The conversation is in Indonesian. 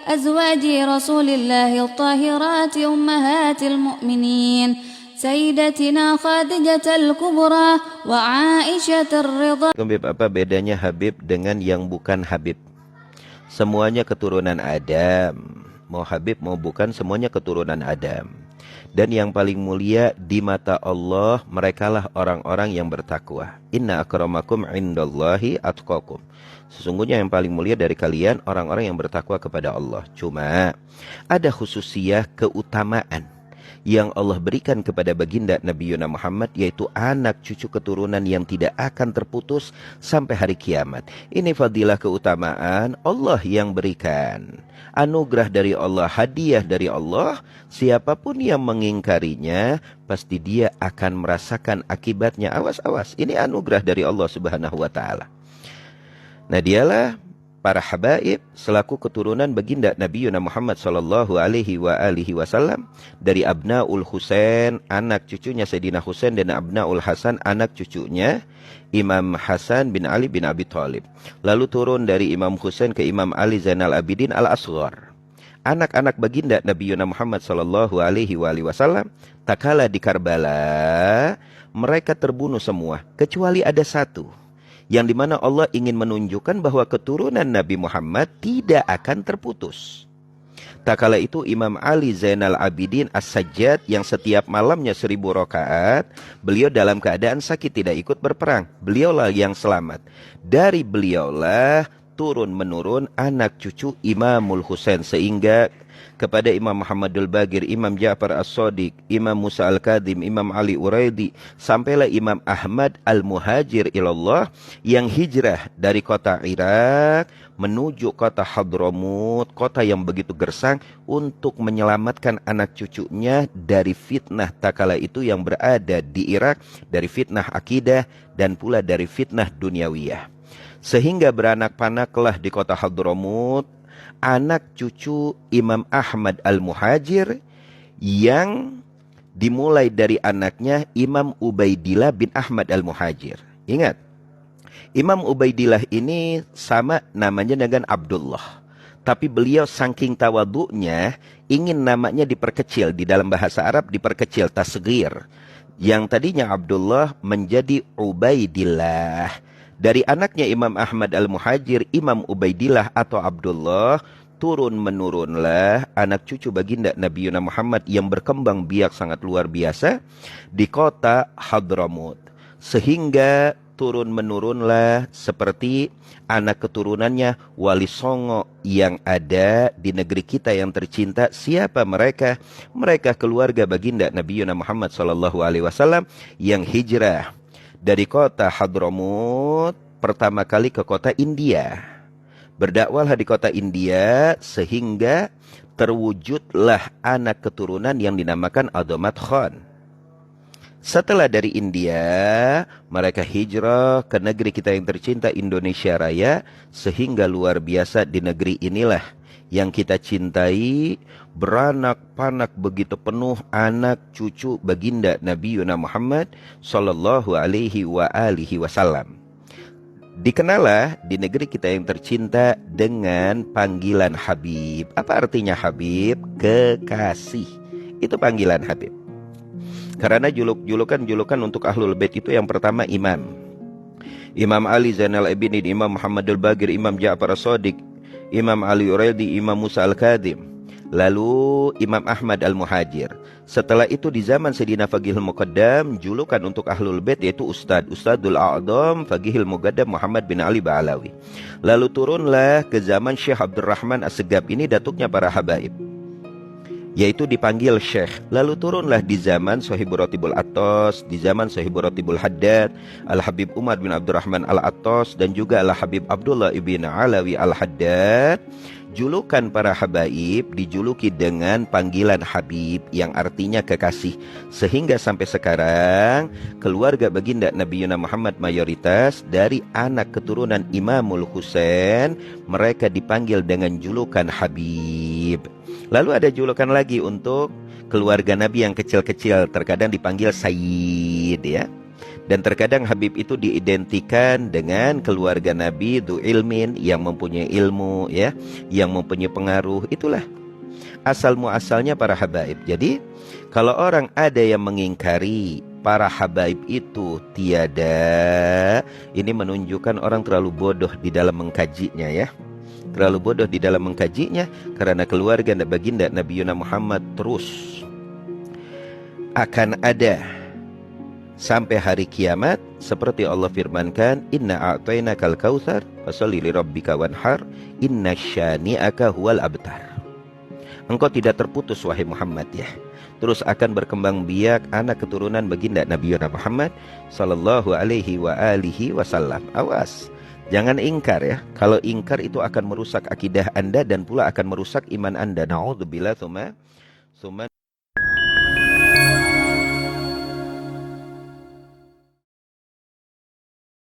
أزواج رسول الله الطاهرات أمهات المؤمنين سيدتنا خادجة الكبرى وعائشة الرضا. Apa bedanya Habib dengan yang bukan Habib? Semuanya keturunan Adam. Mau Habib mau bukan, semuanya keturunan Adam. Dan yang paling mulia di mata Allah, merekalah orang-orang yang bertakwa. Inna akramakum indallahi atqakum. Sesungguhnya yang paling mulia dari kalian orang-orang yang bertakwa kepada Allah. Cuma ada khususiyah keutamaan yang Allah berikan kepada baginda Nabi Yuna Muhammad, yaitu anak cucu keturunan yang tidak akan terputus sampai hari kiamat. Ini fadilah keutamaan Allah yang berikan. Anugerah dari Allah, hadiah dari Allah. Siapapun yang mengingkarinya, pasti dia akan merasakan akibatnya. Awas-awas, ini anugerah dari Allah Subhanahu wa Ta'ala. Nah, dialah para habaib selaku keturunan baginda Nabi Yuna Muhammad sallallahu alaihi wasallam dari Abnaul Husain, anak cucunya Sayyidina Husain, dan Abnaul Hasan, anak cucunya Imam Hasan bin Ali bin Abi Thalib. Lalu turun dari Imam Husain ke Imam Ali Zainal Abidin Al-Asghar. Anak-anak baginda Nabi Yuna Muhammad sallallahu alaihi wasallam tatkala di Karbala, mereka terbunuh semua kecuali ada satu, yang dimana Allah ingin menunjukkan bahwa keturunan Nabi Muhammad tidak akan terputus. Tak kala itu Imam Ali Zainal Abidin As-Sajjad yang setiap malamnya 1000 rakaat, beliau dalam keadaan sakit tidak ikut berperang. Beliaulah yang selamat. Dari beliaulah turun-menurun anak cucu Imamul Husain, sehingga kepada Imam Muhammadul Bagir, Imam Ja'far As-Shadiq, Imam Musa Al-Kadhim, Imam Ali Uraidi, sampailah Imam Ahmad Al-Muhajir ilallah yang hijrah dari kota Irak menuju kota Hadramut, kota yang begitu gersang, untuk menyelamatkan anak cucunya dari fitnah takala itu yang berada di Irak, dari fitnah akidah dan pula dari fitnah duniawiyah. Sehingga beranak-panaklah di kota Hadramut anak cucu Imam Ahmad Al-Muhajir yang dimulai dari anaknya Imam Ubaidillah bin Ahmad Al-Muhajir. Ingat, Imam Ubaidillah ini sama namanya dengan Abdullah, tapi beliau saking tawadhu'nya ingin namanya diperkecil. Di dalam bahasa Arab diperkecil, tasghir. Yang tadinya Abdullah menjadi Ubaidillah. Dari anaknya Imam Ahmad Al-Muhajir, Imam Ubaidillah atau Abdullah, turun-menurunlah anak cucu baginda Nabi Yuna Muhammad yang berkembang biak sangat luar biasa di kota Hadramut. Sehingga turun-menurunlah seperti anak keturunannya Wali Songo yang ada di negeri kita yang tercinta. Siapa mereka? Mereka keluarga baginda Nabi Yuna Muhammad SAW yang hijrah dari kota Hadramut pertama kali ke kota India. Berdakwahlah di kota India sehingga terwujudlah anak keturunan yang dinamakan Adomat Khan. Setelah dari India, mereka hijrah ke negeri kita yang tercinta Indonesia Raya, sehingga luar biasa di negeri inilah yang kita cintai, beranak-panak begitu penuh anak cucu baginda Nabi Yuna Muhammad sallallahu alaihi wasallam. Dikenalah di negeri kita yang tercinta dengan panggilan Habib. Apa artinya Habib? Kekasih. Itu panggilan Habib. Karena julukan untuk Ahlul Bait itu yang pertama imam. Imam Ali Zainal Abidin, Imam Muhammadul Bagir, Imam Ja'far As-Shadiq, Imam Ali Uraidi, Imam Musa Al-Kadhim, lalu Imam Ahmad Al-Muhajir. Setelah itu di zaman Sayyidina Faqihul Muqaddam, julukan untuk Ahlul Bait yaitu Ustadul A'dham Faqihul Muqaddam Muhammad bin Ali Ba'alawi. Lalu turunlah ke zaman Syekh Abdurrahman As-Segaf, ini datuknya para habaib, yaitu dipanggil Syekh. Lalu turunlah di zaman Sohibur Rotibul Atos, di zaman Sohibur Rotibul Haddad, Al-Habib Umar bin Abdurrahman Al-Atos, dan juga Al-Habib Abdullah ibn Alawi Al-Haddad. Julukan para habaib dijuluki dengan panggilan Habib yang artinya kekasih. Sehingga sampai sekarang keluarga baginda Nabi Yuna Muhammad mayoritas dari anak keturunan Imamul Husain, mereka dipanggil dengan julukan Habib. Lalu ada julukan lagi untuk keluarga Nabi yang kecil-kecil, terkadang dipanggil Sayyid ya. Dan terkadang Habib itu diidentikan dengan keluarga Nabi, dzu ilmin, yang mempunyai ilmu, ya, yang mempunyai pengaruh. Itulah asal muasalnya para habaib. Jadi kalau orang ada yang mengingkari para habaib itu tiada, ini menunjukkan orang terlalu bodoh di dalam mengkajinya, ya. Terlalu bodoh di dalam mengkajinya, karena keluarga baginda Nabi Muhammad terus akan ada sampai hari kiamat, seperti Allah firmankan, inna a'tainakal kautsar fasholli lirabbika wanhar inna syani'aka huwal abtar. Engkau tidak terputus wahai Muhammad, ya. Terus akan berkembang biak anak keturunan baginda Nabi Muhammad sallallahu alaihi wa alihi wasallam. Awas, jangan ingkar, ya. Kalau ingkar itu akan merusak akidah Anda dan pula akan merusak iman Anda. Na'udzubillah tsumma